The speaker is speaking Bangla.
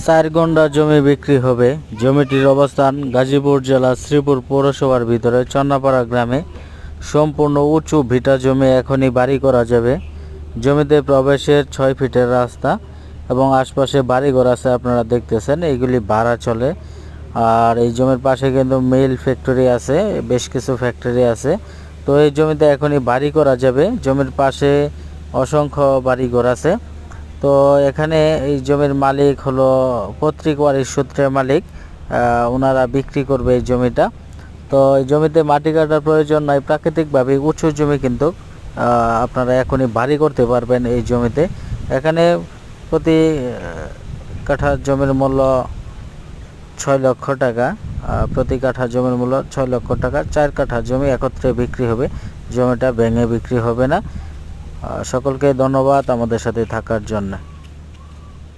4 গুণ্ঠ জমি বিক্রি হবে। জমিটির অবস্থান গাজীপুর জেলা শ্রীপুর পৌরসভার ভিতরে চন্নাপাড়া গ্রামে। সম্পূর্ণ উঁচু ভিটা জমি, এখনই বাড়ি করা যাবে। জমিতে প্রবেশের 6 ফিটের রাস্তা এবং আশপাশে বাড়িঘর আছে, আপনারা দেখতেছেন। এইগুলি ভাড়া চলে। আর এই জমির পাশে কিন্তু মিল ফ্যাক্টরি আছে, বেশ কিছু ফ্যাক্টরি আছে। তো এই জমিতে এখনই বাড়ি করা যাবে। জমির পাশে অসংখ্য বাড়িঘর আছে। তো এখানে এই জমির মালিক হলো পৈতৃক ওয়ারিশ সূত্রের মালিক। ওনারা বিক্রি করবে এই জমিটা। তো এই জমিতে মাটি কাটার প্রয়োজন নাই, প্রাকৃতিকভাবে উঁচু জমি, কিন্তু আপনারা এখনই বাড়ি করতে পারবেন এই জমিতে। এখানে প্রতি কাঠা জমির মূল্য 6 লক্ষ টাকা। প্রতি কাঠা জমির মূল্য 6 লক্ষ টাকা। 4 কাঠা জমি একত্রে বিক্রি হবে, জমিটা ভেঙে বিক্রি হবে না। সকলকে ধন্যবাদ আমাদের সাথে থাকার জন্য।